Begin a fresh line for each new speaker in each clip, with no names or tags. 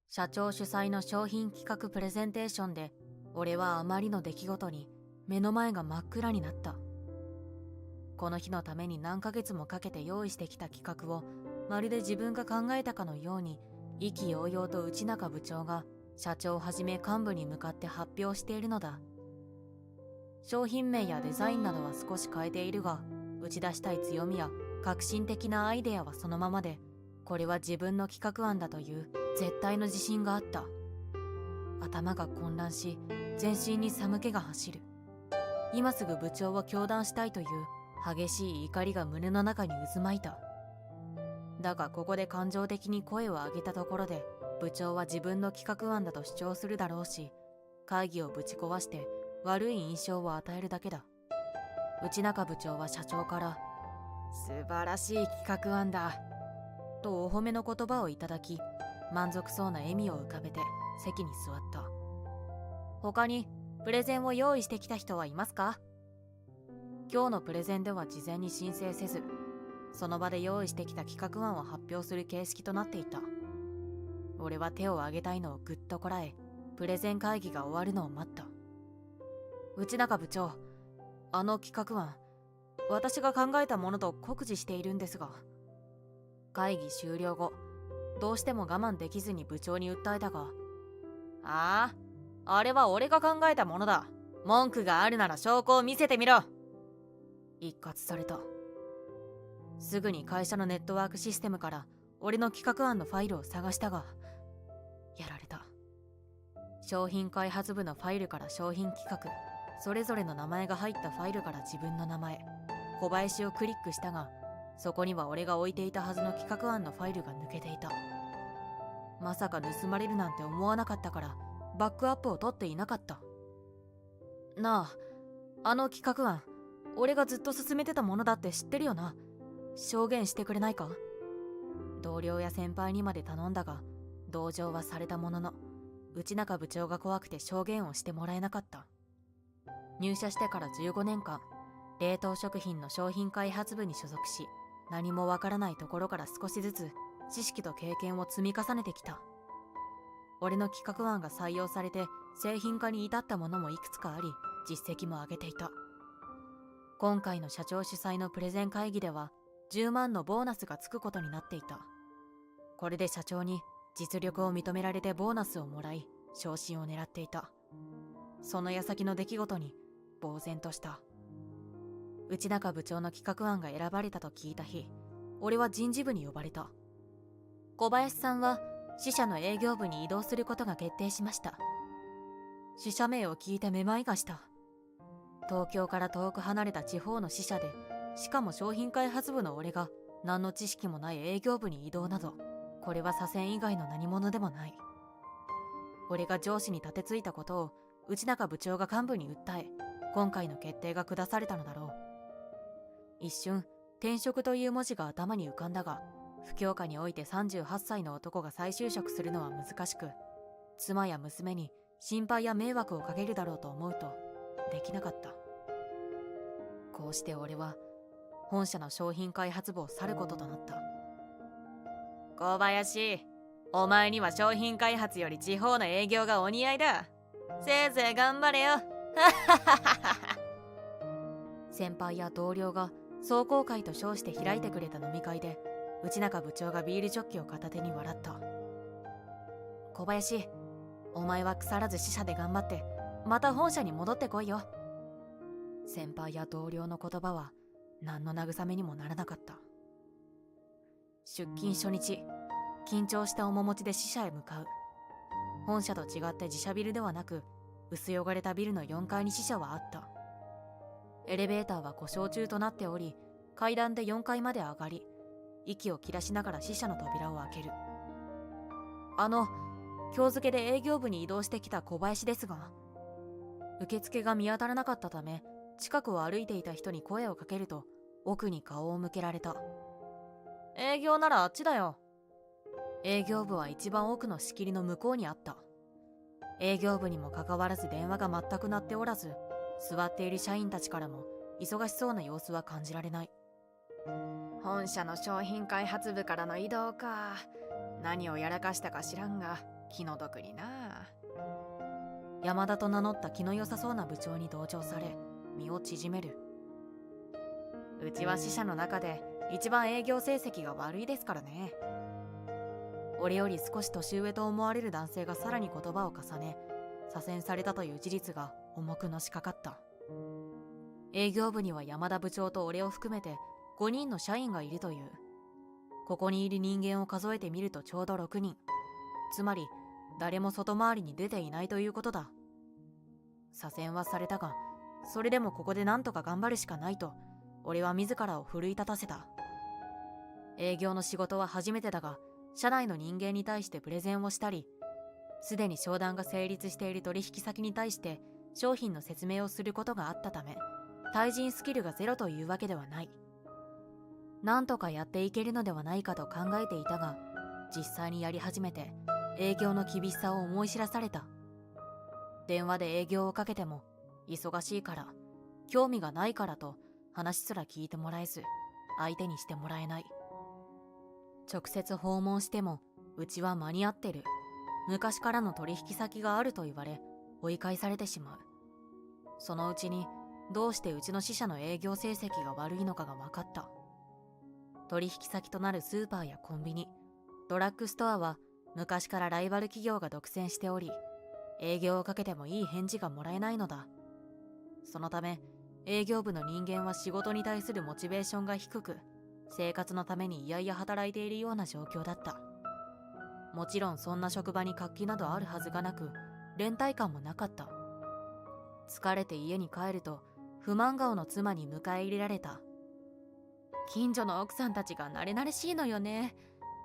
社長主催の商品企画プレゼンテーションで、俺はあまりの出来事に目の前が真っ暗になった。この日のために何ヶ月もかけて用意してきた企画を、まるで自分が考えたかのように、意気揚々と内中部長が社長をはじめ幹部に向かって発表しているのだ。商品名やデザインなどは少し変えているが、打ち出したい強みや革新的なアイデアはそのままで、これは自分の企画案だという絶対の自信があった。頭が混乱し、全身に寒気が走る。今すぐ部長を糾弾したいという激しい怒りが胸の中に渦巻いた。だがここで感情的に声を上げたところで、部長は自分の企画案だと主張するだろうし、会議をぶち壊して悪い印象を与えるだけだ。内中部長は社長から「素晴らしい企画案だ」とお褒めの言葉をいただき、満足そうな笑みを浮かべて席に座った。他にプレゼンを用意してきた人はいますか？今日のプレゼンでは事前に申請せず、その場で用意してきた企画案を発表する形式となっていた。俺は手を挙げたいのをぐっとこらえ、プレゼン会議が終わるのを待った。内中部長、あの企画案、私が考えたものと酷似しているんですが。会議終了後、どうしても我慢できずに部長に訴えたが、あれは俺が考えたものだ。文句があるなら証拠を見せてみろ。一括された。すぐに会社のネットワークシステムから俺の企画案のファイルを探したが、やられた。商品開発部のファイルから商品企画、それぞれの名前が入ったファイルから自分の名前、小林をクリックしたが、そこには俺が置いていたはずの企画案のファイルが抜けていた。まさか盗まれるなんて思わなかったから、バックアップを取っていなかった。なあ、あの企画案、俺がずっと進めてたものだって知ってるよな。証言してくれないか？同僚や先輩にまで頼んだが、同情はされたものの、内中部長が怖くて証言をしてもらえなかった。入社してから15年間、冷凍食品の商品開発部に所属し、何もわからないところから少しずつ知識と経験を積み重ねてきた。俺の企画案が採用されて製品化に至ったものもいくつかあり、実績も上げていた。今回の社長主催のプレゼン会議では10万のボーナスがつくことになっていた。これで社長に実力を認められてボーナスをもらい、昇進を狙っていた。その矢先の出来事に呆然とした。内中部長の企画案が選ばれたと聞いた日、俺は人事部に呼ばれた。小林さんは支社の営業部に移動することが決定しました。支社名を聞いてめまいがした。東京から遠く離れた地方の支社で、しかも商品開発部の俺が何の知識もない営業部に移動など、これは左遷以外の何者でもない。俺が上司に立てついたことを内中部長が幹部に訴え、今回の決定が下されたのだろう。一瞬、転職という文字が頭に浮かんだが、不況下において38歳の男が再就職するのは難しく、妻や娘に心配や迷惑をかけるだろうと思うと、できなかった。こうして俺は、本社の商品開発部を去ることとなった。小林、お前には商品開発より地方の営業がお似合いだ。せいぜい頑張れよ。先輩や同僚が壮行会と称して開いてくれた飲み会で、内中部長がビールジョッキを片手に笑った。小林、お前は腐らず支社で頑張って、また本社に戻ってこいよ。先輩や同僚の言葉は何の慰めにもならなかった。出勤初日、緊張した面持ちで支社へ向かう。本社と違って自社ビルではなく、薄汚れたビルの4階に支社はあった。エレベーターは故障中となっており、階段で4階まで上がり、息を切らしながら支社の扉を開ける。今日付で営業部に移動してきた小林ですが、受付が見当たらなかったため、近くを歩いていた人に声をかけると、奥に顔を向けられた。営業ならあっちだよ。営業部は一番奥の仕切りの向こうにあった。営業部にもかかわらず電話が全く鳴っておらず、座っている社員たちからも忙しそうな様子は感じられない。本社の商品開発部からの移動か。何をやらかしたか知らんが、気の毒にな。山田と名乗った気の良さそうな部長に同調され、身を縮める。うちは支社の中で一番営業成績が悪いですからね。俺より少し年上と思われる男性がさらに言葉を重ね、左遷されたという事実が重くのしかかった。営業部には山田部長と俺を含めて5人の社員がいるという。ここにいる人間を数えてみるとちょうど6人。つまり誰も外回りに出ていないということだ。左遷はされたが、それでもここで何とか頑張るしかないと俺は自らを奮い立たせた。営業の仕事は初めてだが、社内の人間に対してプレゼンをしたり、すでに商談が成立している取引先に対して商品の説明をすることがあったため、対人スキルがゼロというわけではない。なんとかやっていけるのではないかと考えていたが、実際にやり始めて営業の厳しさを思い知らされた。電話で営業をかけても、忙しいから、興味がないからと話すら聞いてもらえず、相手にしてもらえない。直接訪問しても、うちは間に合ってる。昔からの取引先があると言われ、追い返されてしまう。そのうちに、どうしてうちの支社の営業成績が悪いのかが分かった。取引先となるスーパーやコンビニ、ドラッグストアは昔からライバル企業が独占しており、営業をかけてもいい返事がもらえないのだ。そのため、営業部の人間は仕事に対するモチベーションが低く、生活のためにいやいや働いているような状況だった。もちろんそんな職場に活気などあるはずがなく、連帯感もなかった。疲れて家に帰ると、不満顔の妻に迎え入れられた。近所の奥さんたちが慣れ慣れしいのよね。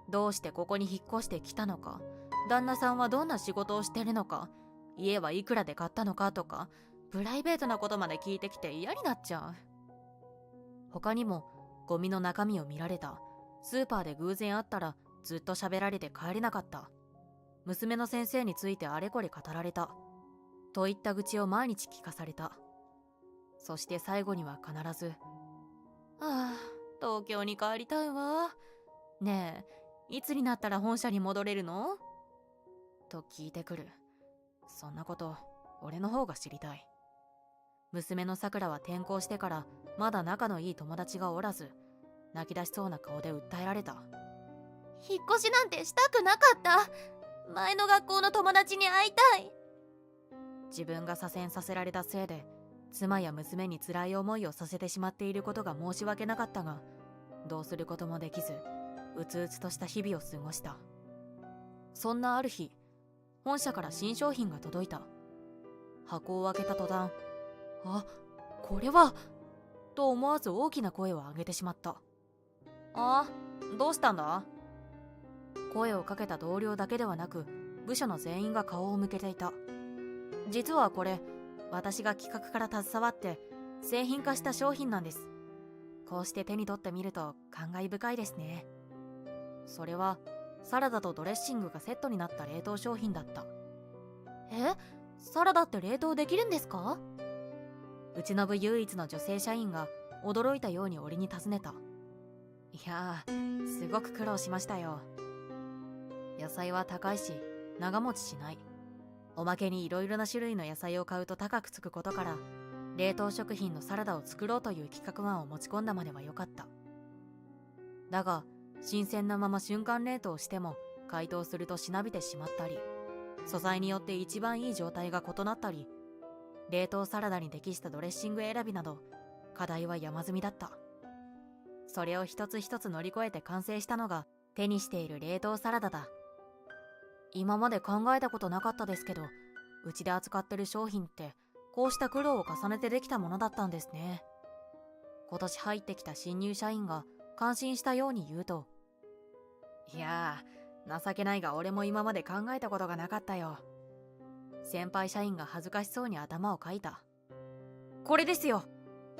どうしてここに引っ越してきたのか、旦那さんはどんな仕事をしてるのか、家はいくらで買ったのかとか、プライベートなことまで聞いてきて嫌になっちゃう。他にも、ゴミの中身を見られた。スーパーで偶然会ったらずっと喋られて帰れなかった。娘の先生についてあれこれ語られた。といった愚痴を毎日聞かされた。そして最後には必ず、ああ、東京に帰りたいわ。ねえ、いつになったら本社に戻れるの？と聞いてくる。そんなこと、俺の方が知りたい。娘のさくらは転校してからまだ仲のいい友達がおらず、泣き出しそうな顔で訴えられた。
引っ越しなんてしたくなかった。前の学校の友達に会いたい。
自分が左遷させられたせいで、妻や娘に辛い思いをさせてしまっていることが申し訳なかったが、どうすることもできず、うつうつとした日々を過ごした。そんなある日、本社から新商品が届いた。箱を開けた途端、あ、これはと思わず大きな声を上げてしまった。あ、どうしたんだ？声をかけた同僚だけではなく、部署の全員が顔を向けていた。実はこれ、私が企画から携わって製品化した商品なんです。こうして手に取ってみると感慨深いですね。それはサラダとドレッシングがセットになった冷凍商品だった。
え？サラダって冷凍できるんですか？
うちの部唯一の女性社員が驚いたように俺に尋ねた。いやー、すごく苦労しましたよ。野菜は高いし長持ちしない。おまけにいろいろな種類の野菜を買うと高くつくことから、冷凍食品のサラダを作ろうという企画案を持ち込んだまでは良かった。だが新鮮なまま瞬間冷凍しても解凍するとしなびてしまったり、素材によって一番いい状態が異なったり、冷凍サラダに適したドレッシング選びなど課題は山積みだった。それを一つ一つ乗り越えて完成したのが手にしている冷凍サラダだ。今まで考えたことなかったですけど、うちで扱ってる商品ってこうした苦労を重ねてできたものだったんですね。今年入ってきた新入社員が感心したように言うと、いやー、情けないが俺も今まで考えたことがなかったよ。先輩社員が恥ずかしそうに頭をかいた。これですよ。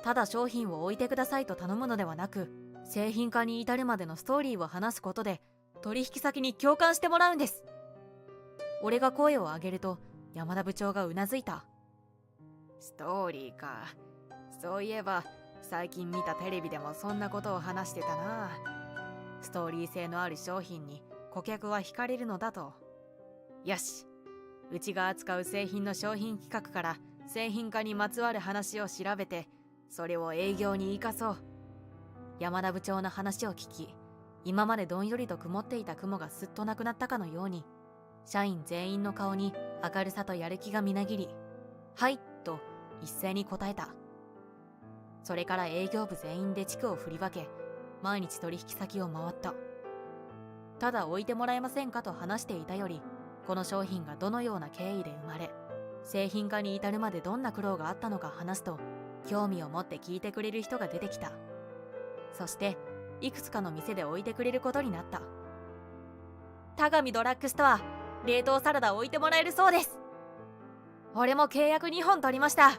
ただ商品を置いてくださいと頼むのではなく、製品化に至るまでのストーリーを話すことで取引先に共感してもらうんです。俺が声を上げると山田部長がうなずいた。ストーリーか。そういえば最近見たテレビでもそんなことを話してたな。ストーリー性のある商品に顧客は惹かれるのだと。よし、うちが扱う製品の商品企画から製品化にまつわる話を調べて、それを営業に生かそう。山田部長の話を聞き、今までどんよりと曇っていた雲がすっとなくなったかのように、社員全員の顔に明るさとやる気がみなぎり、はいと一斉に答えた。それから営業部全員で地区を振り分け、毎日取引先を回った。ただ置いてもらえませんかと話していたより、この商品がどのような経緯で生まれ、製品化に至るまでどんな苦労があったのか話すと、興味を持って聞いてくれる人が出てきた。そしていくつかの店で置いてくれることになった。田上ドラッグストア、冷凍サラダ置いてもらえるそうです。俺も契約2本取りました。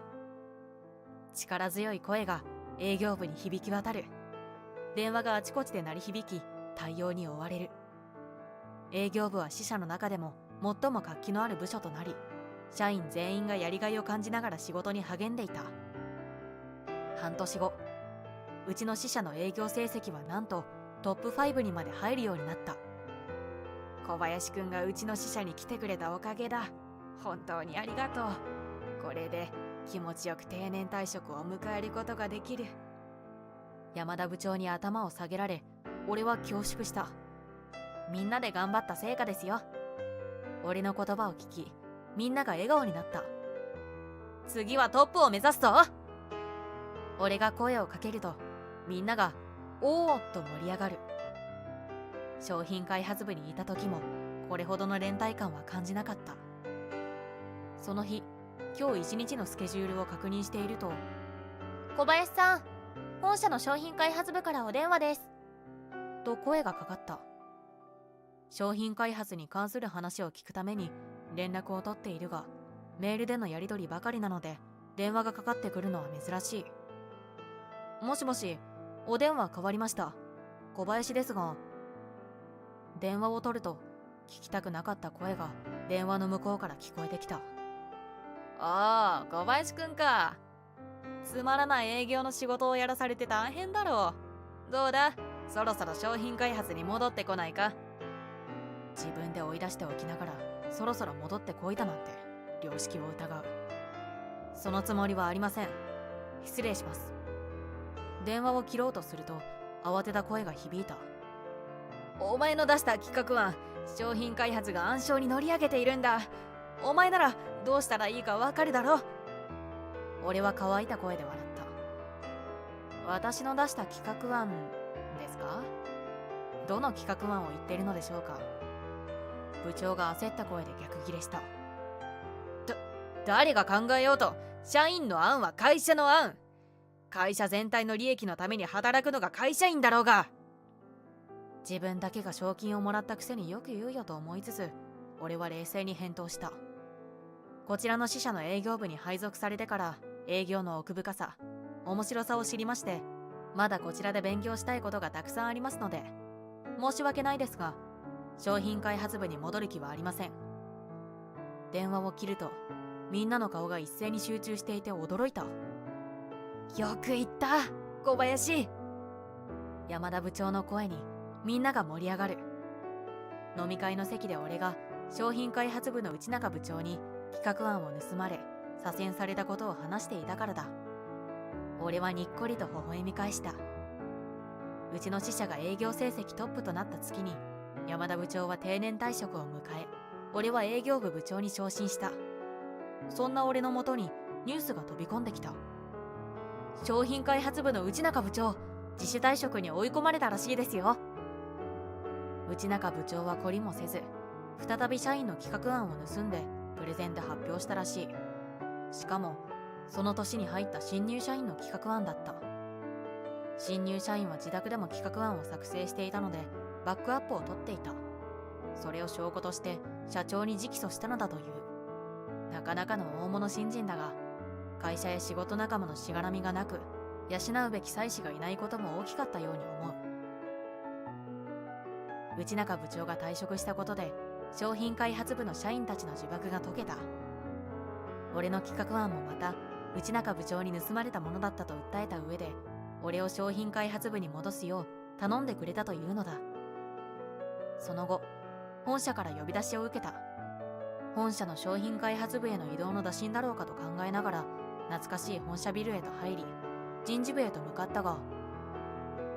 力強い声が営業部に響き渡る。電話があちこちで鳴り響き、対応に追われる。営業部は支社の中でも最も活気のある部署となり、社員全員がやりがいを感じながら仕事に励んでいた。半年後、うちの支社の営業成績はなんとトップ5にまで入るようになった。小林くんがうちの支社に来てくれたおかげだ。本当にありがとう。これで気持ちよく定年退職を迎えることができる。山田部長に頭を下げられ、俺は恐縮した。みんなで頑張った成果ですよ。俺の言葉を聞き、みんなが笑顔になった。次はトップを目指すぞ。俺が声をかけると、みんながおーっと盛り上がる。商品開発部にいた時もこれほどの連帯感は感じなかった。その日、今日一日のスケジュールを確認していると、
小林さん、本社の商品開発部からお電話です。
と声がかかった。商品開発に関する話を聞くために連絡を取っているが、メールでのやり取りばかりなので電話がかかってくるのは珍しい。もしもし、お電話変わりました。小林ですが。電話を取ると、聞きたくなかった声が電話の向こうから聞こえてきた。ああ、小林くんか。つまらない営業の仕事をやらされて大変だろう。どうだ、そろそろ商品開発に戻ってこないか。自分で追い出しておきながらそろそろ戻ってこいだなんて良識を疑う。そのつもりはありません。失礼します。電話を切ろうとすると慌てた声が響いた。お前の出した企画案、商品開発が暗礁に乗り上げているんだ。お前ならどうしたらいいかわかるだろ。俺は乾いた声で笑った。私の出した企画案ですか？どの企画案を言ってるのでしょうか。部長が焦った声で逆ギレした。誰が考えようと、社員の案は会社の案。会社全体の利益のために働くのが会社員だろうが。自分だけが賞金をもらったくせによく言うよと思いつつ、俺は冷静に返答した。こちらの支社の営業部に配属されてから営業の奥深さ、面白さを知りまして、まだこちらで勉強したいことがたくさんありますので、申し訳ないですが、商品開発部に戻る気はありません。電話を切ると、みんなの顔が一斉に集中していて驚いた。よく言った、小林。山田部長の声にみんなが盛り上がる。飲み会の席で俺が商品開発部の内中部長に企画案を盗まれ左遷されたことを話していたからだ。俺はにっこりと微笑み返した。うちの支社が営業成績トップとなった月に山田部長は定年退職を迎え、俺は営業部部長に昇進した。そんな俺のもとにニュースが飛び込んできた。商品開発部の内中部長、自主退職に追い込まれたらしいですよ。内中部長は懲りもせず、再び社員の企画案を盗んでプレゼンで発表したらしい。しかもその年に入った新入社員の企画案だった。新入社員は自宅でも企画案を作成していたのでバックアップを取っていた。それを証拠として社長に直訴したのだという。なかなかの大物新人だが、会社や仕事仲間のしがらみがなく、養うべき妻子がいないことも大きかったように思う。内中部長が退職したことで商品開発部の社員たちの呪縛が解けた。俺の企画案もまた内中部長に盗まれたものだったと訴えた上で、俺を商品開発部に戻すよう頼んでくれたというのだ。その後、本社から呼び出しを受けた。本社の商品開発部への移動の打診だろうかと考えながら懐かしい本社ビルへと入り、人事部へと向かったが、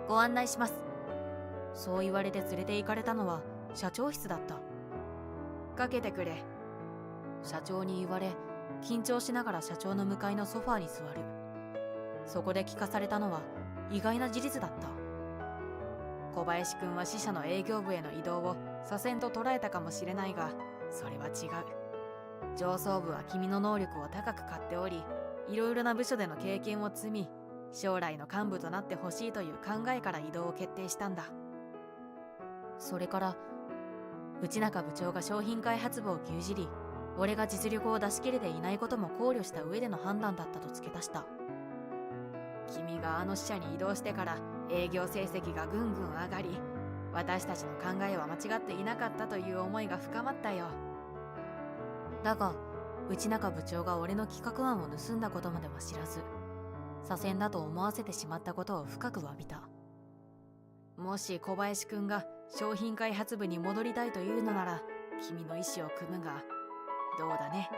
ご案内します。そう言われて連れて行かれたのは社長室だった。かけてくれ。社長に言われ、緊張しながら社長の向かいのソファーに座る。そこで聞かされたのは意外な事実だった。小林くんは支社の営業部への移動を左遷と捉えたかもしれないが、それは違う。上層部は君の能力を高く買っており、いろいろな部署での経験を積み、将来の幹部となってほしいという考えから移動を決定したんだ。それから内中部長が商品開発部を牛耳り、俺が実力を出し切れていないことも考慮した上での判断だったと付け足した。君があの支社に移動してから営業成績がぐんぐん上がり、私たちの考えは間違っていなかったという思いが深まったよ。だが内中部長が俺の企画案を盗んだことまでは知らず、左遷だと思わせてしまったことを深く詫びた。もし小林くんが商品開発部に戻りたいというのなら、君の意思を組むが、どうだね。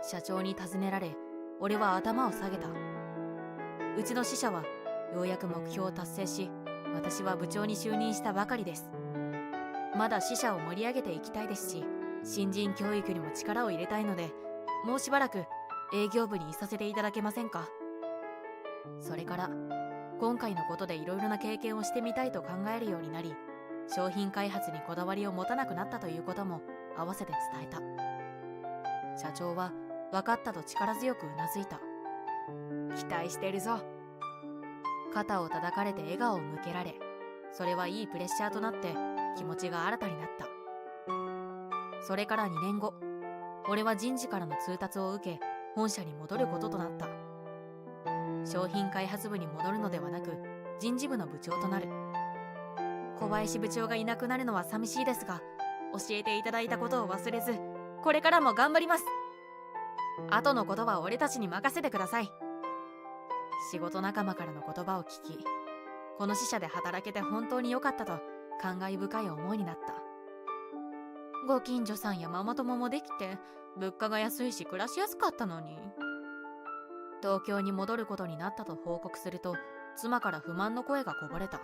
社長に尋ねられ、俺は頭を下げた。うちの支社はようやく目標を達成し、私は部長に就任したばかりです。まだ支社を盛り上げていきたいですし、新人教育にも力を入れたいので、もうしばらく営業部にいさせていただけませんか。それから今回のことでいろいろな経験をしてみたいと考えるようになり、商品開発にこだわりを持たなくなったということも合わせて伝えた。社長は分かったと力強くうなずいた。期待してるぞ。肩を叩かれて笑顔を向けられ、それはいいプレッシャーとなって気持ちが新たになった。それから2年後、俺は人事からの通達を受け、本社に戻ることとなった。商品開発部に戻るのではなく、人事部の部長となる。小林部長がいなくなるのは寂しいですが、教えていただいたことを忘れず、これからも頑張ります。後のことは俺たちに任せてください。仕事仲間からの言葉を聞き、この支社で働けて本当に良かったと感慨深い思いになった。ご近所さんやママ友もできて、物価が安いし暮らしやすかったのに。東京に戻ることになったと報告すると、妻から不満の声がこぼれた。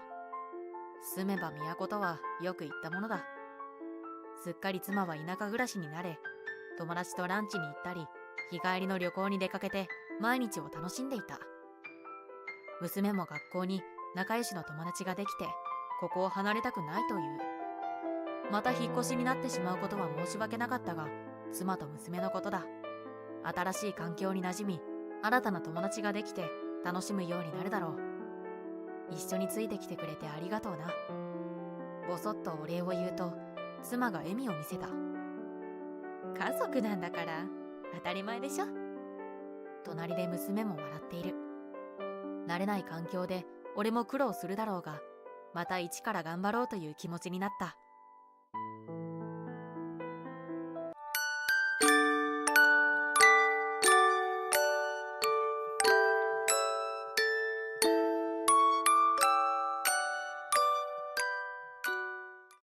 住めば都とはよく言ったものだ。すっかり妻は田舎暮らしに慣れ、友達とランチに行ったり、日帰りの旅行に出かけて毎日を楽しんでいた。娘も学校に仲良しの友達ができて、ここを離れたくないという。また引っ越しになってしまうことは申し訳なかったが、妻と娘のことだ。新しい環境に馴染み、新たな友達ができて楽しむようになるだろう。一緒についてきてくれてありがとうな。ぼそっとお礼を言うと、妻が笑みを見せた。家族なんだから当たり前でしょ。隣で娘も笑っている。慣れない環境で俺も苦労するだろうが、また一から頑張ろうという気持ちになった。